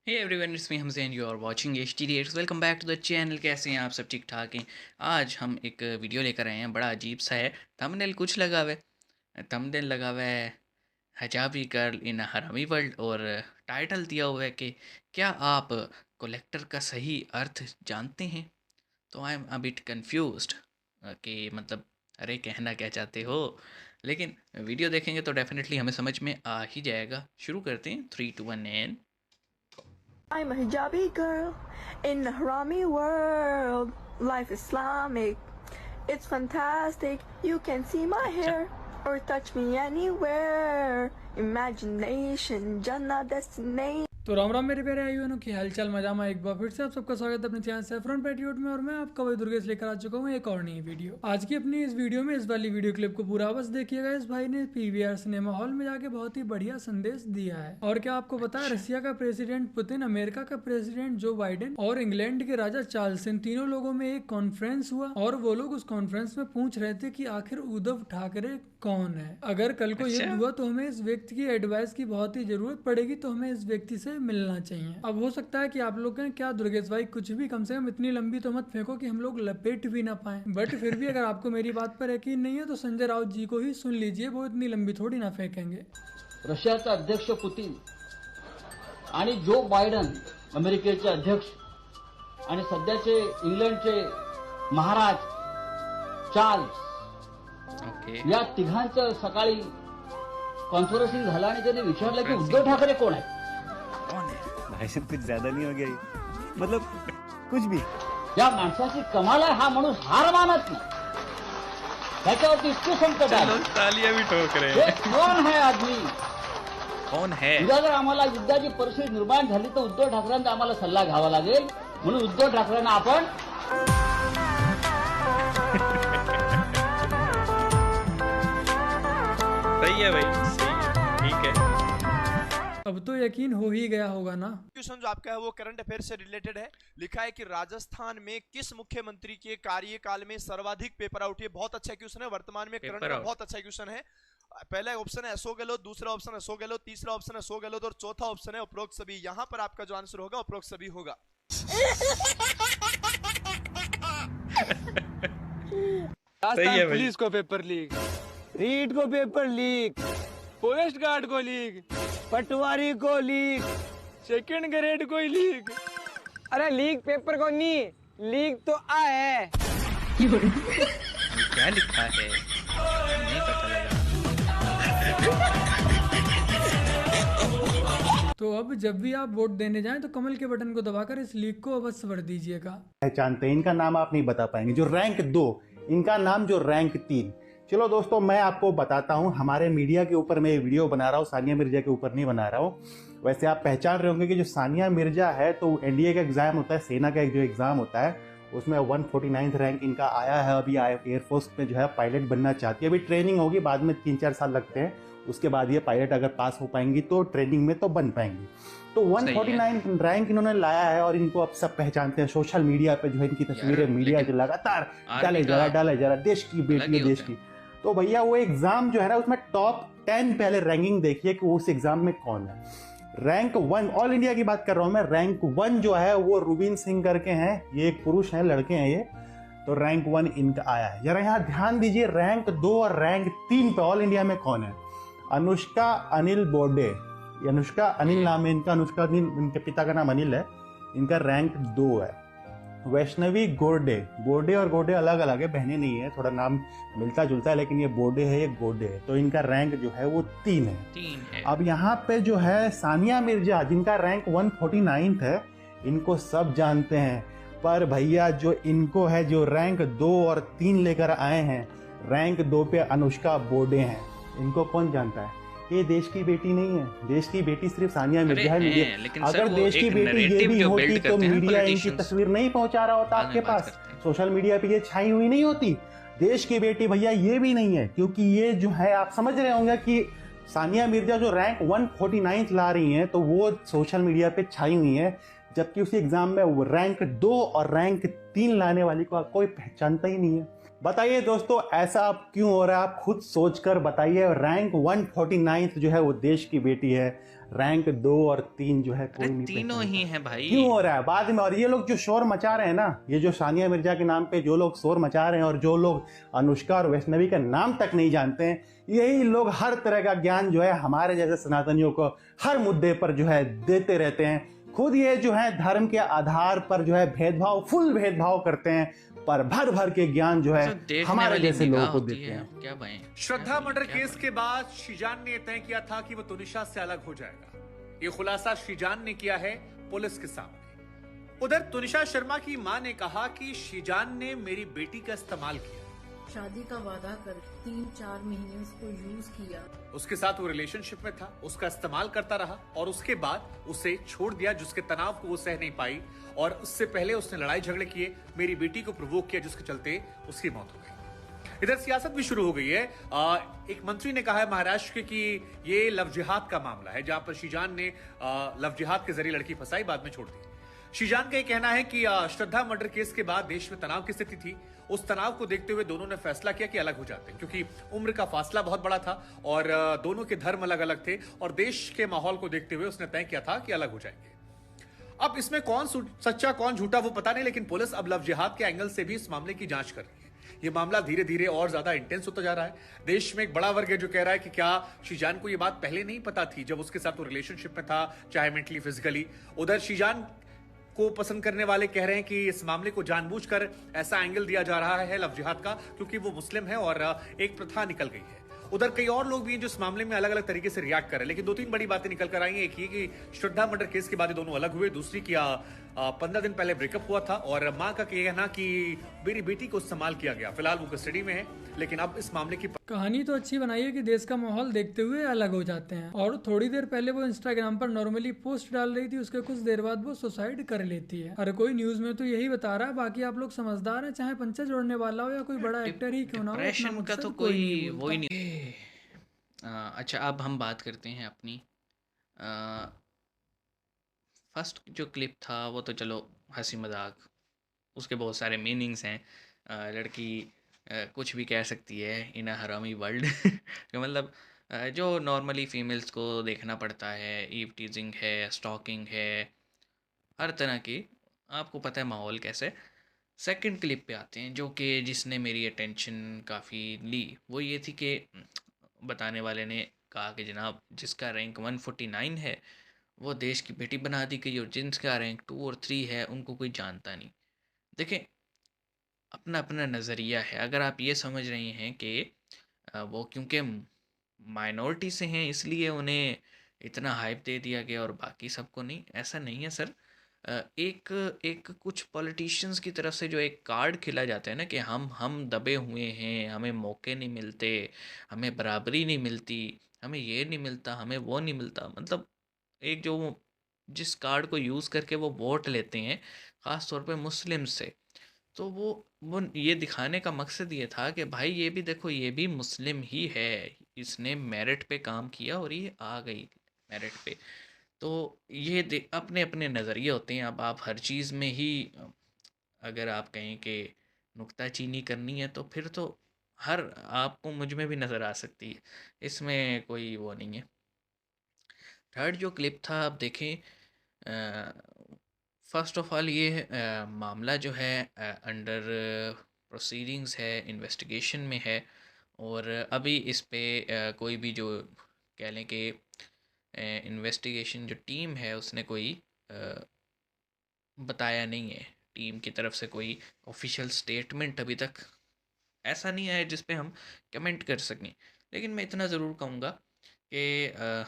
Hey everyone, it's me Hamzain, you are watching H T reacts. Welcome back to the channel. कैसे हैं आप सब? ठीक ठाक हैं। आज हम एक वीडियो लेकर आए हैं, बड़ा अजीब सा है। थंबनेल कुछ लगा हुआ है, थंबनेल लगा हुआ है हिजाबी गर्ल इन हरामी वर्ल्ड, और टाइटल दिया हुआ है कि क्या आप कलेक्टर का सही अर्थ जानते हैं। तो I am a bit confused कि मतलब अरे कहना क्या चाहते हो, लेकिन वीडियो देखेंगे तो डेफिनेटली हमें समझ में आ ही जाएगा। शुरू करते हैं, 3 2 1 and I'm a hijabi girl in a harami world. Life Islamic. It's fantastic. You can see my hair or touch me anywhere. Imagination, Jannah destination. तो राम राम मेरे प्यारे आईओ की हालचाल मजामा। एक बार फिर से आप सबका स्वागत है अपने चैनल सैफरन पैट्रियोट में, और मैं आपका वही दुर्गेश लेकर आ चुका हूँ एक और नई वीडियो। आज की अपनी इस वीडियो में इस वाली वीडियो क्लिप को पूरा बस देखिएगा। इस भाई ने पीवीआर सिनेमा हॉल में जाके बहुत ही बढ़िया संदेश दिया है। और क्या आपको पता है, रशिया का प्रेसिडेंट पुतिन, अमेरिका का प्रेसिडेंट जो बाइडेन और इंग्लैंड के राजा चार्ल्स, इन तीनों लोगों में एक कॉन्फ्रेंस हुआ और वो लोग उस कॉन्फ्रेंस में पूछ रहे थे कि आखिर उद्धव ठाकरे कौन है। अगर कल को युद्ध हुआ तो हमें इस व्यक्ति की एडवाइस की बहुत ही जरूरत पड़ेगी, तो हमें इस व्यक्ति से मिलना चाहिए। अब हो सकता है कि आप लोग कहें क्या दुर्गेश भाई कुछ भी, कम से कम इतनी लंबी तो मत फेंको कि हम लोग लपेट भी ना पाए। बट फिर भी अगर आपको मेरी बात पर यकीन नहीं है तो संजय राउत जी को ही सुन लीजिए, वो इतनी लंबी थोड़ी ना फेंकेंगे। रशियाचा अध्यक्ष पुतीन आणि जो बायडन अमेरिकेचे अध्यक्ष आणि सध्याचे इंग्लंडचे महाराज चार्ल्स, या तिघांचं सकाळी कॉन्फरन्सिंग झालं आणि त्यांनी विचारलं की उद्धव ठाकरे कोण आहे। भाई साहब कुछ ज्यादा नहीं हो गया ये? मतलब कुछ भी। या माणसाची कमाल आहे, हा माणूस हार मानत नाही, त्याच्यावरती इतकं संकट आहे। तालियां भी ठोक रहे हे हैं। कौन है आदमी? कौन है? उद्या जर आम्हाला युद्धाची परिस्थिती निर्माण झाली तर उद्धव ठाकरेंचा आम्हाला सल्ला घ्यावा लागेल, म्हणून उद्धव ठाकरेंना आपण सही है भाई, सही है, ठीक है। अब तो यकीन हो ही गया होगा ना। क्वेश्चन जो आपका है वो करंट अफेयर से रिलेटेड है। लिखा है कि राजस्थान में किस मुख्यमंत्री के कार्यकाल में सर्वाधिक पेपर आउट। ये बहुत अच्छा क्वेश्चन है, वर्तमान में करंट में बहुत अच्छा क्वेश्चन है। पहला ऑप्शन है अशोक गहलोत, दूसरा ऑप्शन है अशोक गहलोत, तीसरा ऑप्शन है अशोक गहलोत और चौथा ऑप्शन है उपरोक्त सभी। यहां पर आपका जो आंसर होगा उपरोक्त सभी होगा। सही है भाई। पुलिस को पेपर लीक, रीट को पेपर लीक, फॉरेस्ट गार्ड को लीक, पटवारी को लीक, सेकंड ग्रेड को ही लीक। अरे लीक पेपर को नहीं, लीक तो आ है। क्या लिखा है नहीं पता लगा। तो अब जब भी आप वोट देने जाएं तो कमल के बटन को दबाकर इस लीक को अवश्य भर दीजिएगा। पहचानते हैं, इनका नाम आप नहीं बता पाएंगे। जो रैंक 2, इनका नाम जो रैंक 3। चलो दोस्तों, मैं आपको बताता हूं, हमारे मीडिया के ऊपर मैं वीडियो बना रहा हूं, सानिया मिर्जा के ऊपर नहीं बना रहा हूं। वैसे आप पहचान रहे होंगे कि जो सानिया मिर्जा है, तो एनडीए का एग्जाम होता है, सेना का एक जो एग्जाम होता है, उसमें 149th रैंक इनका आया है। अभी एयरफोर्स में जो है पायलट बनना चाहती है। अभी ट्रेनिंग होगी, बाद में 3-4 साल लगते हैं, उसके बाद ये पायलट अगर पास हो पाएंगी तो ट्रेनिंग में तो बन पाएंगी। तो 149 रैंक इन्होंने लाया है, और इनको अब सब पहचानते हैं। सोशल मीडिया पे जो है इनकी तस्वीरें मीडिया जो लगातार डाले जरा देश की बेटी है, देश की। तो भैया वो एग्जाम जो है ना, उसमें टॉप 10 पहले रैंकिंग देखिए कि उस एग्जाम में कौन है। रैंक 1, ऑल इंडिया की बात कर रहा हूं मैं। रैंक 1 जो है वो रुबीन सिंह करके हैं, ये एक पुरुष हैं, लड़के हैं ये। तो रैंक 1 इनका आया है। जरा यहाँ ध्यान दीजिए, रैंक 2 और रैंक 3 पे ऑल इंडिया में कौन है। अनुष्का अनिल बोर्डे, अनुष्का अनिल नाम है इनका, अनुष्का अनिल, इनके पिता का नाम अनिल है, इनका रैंक 2 है। वैष्णवी गोडे, बोर्डे और गोडे अलग अलग है, बहनें नहीं है, थोड़ा नाम मिलता जुलता है, लेकिन ये बोर्डे है, ये गोडे है। तो इनका रैंक जो है वो 3 है। अब यहाँ पे जो है सानिया मिर्जा, जिनका रैंक 149th है, इनको सब जानते हैं। पर भैया जो इनको है, जो रैंक 2 और 3 लेकर आए हैं, रैंक 2 पे अनुष्का बोर्डे हैं। इनको कौन जानता है? ये देश की बेटी नहीं है, देश की बेटी सिर्फ सानिया मिर्जा है। अगर देश की बेटी ये भी होती तो मीडिया इनकी तस्वीर नहीं पहुंचा रहा होता आपके पास, सोशल मीडिया पे ये छाई हुई नहीं होती। देश की बेटी भैया ये भी नहीं है, क्योंकि ये जो है, आप समझ रहे होंगे कि सानिया मिर्जा जो रैंक 149th ला रही हैं, तो वो सोशल मीडिया पे छाई हुई है, जबकि उसी एग्जाम में वो रैंक 2 और रैंक 3 लाने वाली को कोई पहचानता ही नहीं है। बताइए दोस्तों, ऐसा आप क्यों हो रहा है? आप खुद सोचकर बताइए। रैंक 149th जो है वो देश की बेटी है, रैंक 2 और 3 जो है कोई अरे नहीं तीनों ही हैं भाई। क्यों हो रहा है बाद में? और ये लोग जो शोर मचा रहे हैं ना, ये जो सानिया मिर्जा के नाम पे जो लोग शोर मचा रहे हैं और जो लोग अनुष्का और वैष्णवी का नाम तक नहीं जानते हैं, यही लोग हर तरह का ज्ञान जो है हमारे जैसे सनातनियों को हर मुद्दे पर जो है देते रहते हैं। खुद ये जो है धर्म के आधार पर जो है फुल भेदभाव करते हैं, पर भर भर के ज्ञान जो है हमारे जैसे लोगों को देते हैं। क्या भाई? श्रद्धा मर्डर केस के बाद श्रीजान ने तय किया था कि वो तुनिशा से अलग हो जाएगा। ये खुलासा श्रीजान ने किया है पुलिस के सामने। उधर तुनिशा शर्मा की मां ने कहा कि श्रीजान ने मेरी बेटी का इस्तेमाल किया, शादी का वादा कर 3-4 महीने उसको यूज किया, उसके साथ वो रिलेशनशिप में था, उसका इस्तेमाल करता रहा और उसके बाद उसे छोड़ दिया, जिसके तनाव को वो सह नहीं पाई और उससे पहले उसने लड़ाई झगड़े किए, मेरी बेटी को प्रोवोक किया, जिसके चलते उसकी मौत हो गई। इधर सियासत भी शुरू हो गई है। एक मंत्री ने कहा है महाराष्ट्र के कि ये लव जिहाद का मामला है, जहां पर श्रीजान ने लव जिहाद के जरिए लड़की फंसाई, बाद में छोड़ दी। श्रीजान का ये कहना है कि श्रद्धा मर्डर केस के बाद देश में तनाव की स्थिति थी, उस तनाव को देखते हुए दोनों ने फैसला किया कि अलग हो जाते हैं, क्योंकि उम्र का फासला बहुत बड़ा था और दोनों के धर्म अलग अलग थे और देश के माहौल को देखते हुए उसने तय किया था कि अलग हो जाएंगे। अब इसमें कौन सच्चा कौन झूठा वो पता नहीं, लेकिन पुलिस अब लव जिहाद के एंगल से भी इस मामले की जांच कर रही है। ये मामला धीरे धीरे और ज्यादा इंटेंस होता जा रहा है। देश में एक बड़ा वर्ग है जो कह रहा है कि क्या श्रीजान को ये बात पहले नहीं पता थी जब उसके साथ वो रिलेशनशिप में था, चाहे मेंटली फिजिकली। उधर श्रीजान को पसंद करने वाले कह रहे हैं कि इस मामले को जानबूझकर ऐसा एंगल दिया जा रहा है लव जिहाद का, क्योंकि वो मुस्लिम है और एक प्रथा निकल गई है। उधर कई और लोग भी हैं जो इस मामले में अलग अलग तरीके से रिएक्ट कर रहे हैं, लेकिन 2-3 बड़ी बातें निकल कर आई हैं। एक ये कि श्रद्धा मर्डर केस के बाद ये दोनों अलग हुए, दूसरी कि 15 दिन पहले ब्रेकअप हुआ था और मां का कहना कि मेरी बेटी को इस्तेमाल किया गया। फिलहाल वो कस्टडी में है, लेकिन अब इस मामले की कहानी तो अच्छी बनाई है कि देश का माहौल देखते हुए अलग हो जाते हैं। और थोड़ी देर पहले वो इंस्टाग्राम पर नॉर्मली पोस्ट डाल रही थी, उसके कुछ देर बाद वो सुसाइड कर लेती है। अरे कोई न्यूज में तो यही बता रहा है, बाकी आप लोग समझदार हैं, चाहे पंचा जोड़ने वाला हो या कोई बड़ा एक्टर ही क्यों ना हो, डिप्रेशन का तो कोई वो ही नहीं। अच्छा, अब हम बात करते हैं अपनी फर्स्ट जो क्लिप था वो तो चलो हंसी मजाक, उसके बहुत सारे मीनिंग्स हैं। लड़की कुछ भी कह सकती है इन अ हरामी वर्ल्ड मतलब जो नॉर्मली फीमेल्स को देखना पड़ता है, ईव टीजिंग है, स्टॉकिंग है, हर तरह की, आपको पता है माहौल कैसे। सेकंड क्लिप पे आते हैं जो कि जिसने मेरी अटेंशन काफ़ी ली। वो ये थी कि बताने वाले ने कहा कि जनाब जिसका रैंक 149 है वो देश की बेटी बना दी गई और जिनका रैंक 2 और 3 है उनको कोई जानता नहीं। देखें, अपना अपना नज़रिया है। अगर आप ये समझ रहे हैं कि वो क्योंकि माइनॉरिटी से हैं इसलिए उन्हें इतना हाइप दे दिया गया और बाकी सबको नहीं, ऐसा नहीं है सर। एक कुछ पॉलिटिशियंस की तरफ से जो एक कार्ड खिला जाता है ना कि हम दबे हुए हैं, हमें मौके नहीं मिलते, हमें बराबरी नहीं मिलती, हमें ये नहीं मिलता, हमें वो नहीं मिलता, मतलब एक जो जिस कार्ड को यूज़ करके वो वोट लेते हैं ख़ास तौर पे मुस्लिम से, तो वो ये दिखाने का मकसद ये था कि भाई ये भी देखो, ये भी मुस्लिम ही है, इसने मेरिट पे काम किया और ये आ गई मेरिट पे। तो ये अपने अपने नज़रिए होते हैं। अब आप हर चीज़ में ही अगर आप कहें कि नुक्ताचीनी करनी है तो फिर तो हर आपको मुझ में भी नज़र आ सकती है, इसमें कोई वो नहीं है। थर्ड जो क्लिप था, आप देखें, फर्स्ट ऑफ ऑल ये मामला जो है अंडर प्रोसीडिंग्स है, इन्वेस्टिगेशन में है और अभी इस पे कोई भी जो कह लें कि इन्वेस्टिगेशन जो टीम है उसने कोई बताया नहीं है, टीम की तरफ से कोई ऑफिशियल स्टेटमेंट अभी तक ऐसा नहीं आया जिस पे हम कमेंट कर सकें। लेकिन मैं इतना ज़रूर कहूँगा कि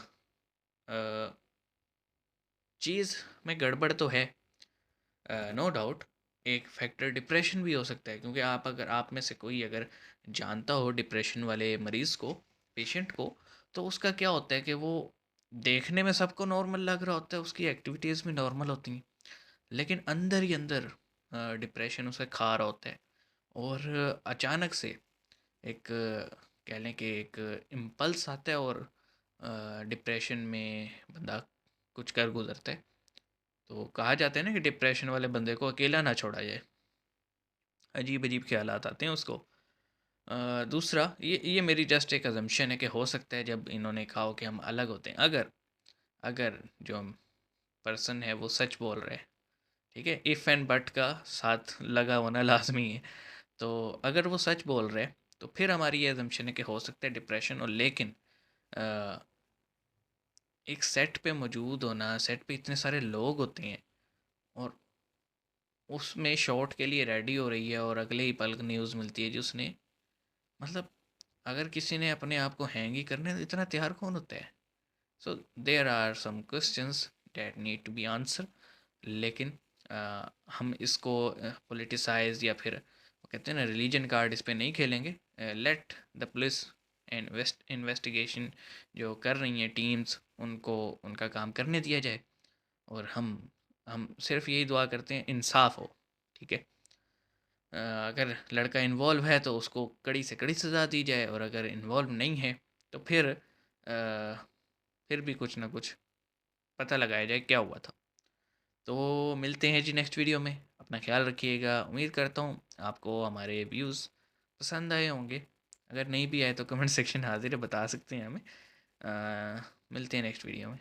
चीज़ में गड़बड़ तो है, नो डाउट। एक फैक्टर डिप्रेशन भी हो सकता है, क्योंकि अगर आप में से कोई अगर जानता हो डिप्रेशन वाले मरीज़ को, पेशेंट को, तो उसका क्या होता है कि वो देखने में सबको नॉर्मल लग रहा होता है, उसकी एक्टिविटीज़ भी नॉर्मल होती हैं, लेकिन अंदर ही अंदर डिप्रेशन उसे खा रहा होता है और अचानक से एक कह लें कि एक इम्पल्स आता है और डिप्रेशन में बंदा कुछ कर गुजरता है। तो कहा जाता है ना कि डिप्रेशन वाले बंदे को अकेला ना छोड़ा जाए, अजीब अजीब ख्यालात आते हैं उसको। दूसरा ये मेरी जस्ट एक अजम्पशन है कि हो सकता है जब इन्होंने कहा हो कि हम अलग होते हैं, अगर जो पर्सन है वो सच बोल रहा है, ठीक है, इफ़ एंड बट का साथ लगा होना लाजमी है। तो अगर वो सच बोल रहे हैं तो फिर हमारी ये एजम्पशन है कि हो सकता है डिप्रेशन। और लेकिन एक सेट पे मौजूद होना, सेट पे इतने सारे लोग होते हैं और उसमें शॉट के लिए रेडी हो रही है और अगले ही पल न्यूज़ मिलती है जी उसने, मतलब अगर किसी ने अपने आप को हैंग ही करने, तो इतना तैयार कौन होता है? So there are some questions that need to be answer. लेकिन हम इसको पॉलिटिसाइज या फिर वो कहते हैं ना रिलीजन कार्ड, इस पे नहीं खेलेंगे। लेट द पुलिस इन्वेस्टिगेशन जो कर रही हैं टीम्स, उनको उनका काम करने दिया जाए और हम सिर्फ यही दुआ करते हैं इंसाफ हो, ठीक है। अगर लड़का इन्वॉल्व है तो उसको कड़ी से कड़ी सज़ा दी जाए, और अगर इन्वॉल्व नहीं है तो फिर भी कुछ ना कुछ पता लगाया जाए क्या हुआ था। तो मिलते हैं जी नेक्स्ट वीडियो में। अपना ख्याल रखिएगा। उम्मीद करता हूँ आपको हमारे व्यूज़ पसंद आए होंगे। अगर नहीं भी आए तो कमेंट सेक्शन हाजिर है, बता सकते हैं हमें। मिलते हैं नेक्स्ट वीडियो में।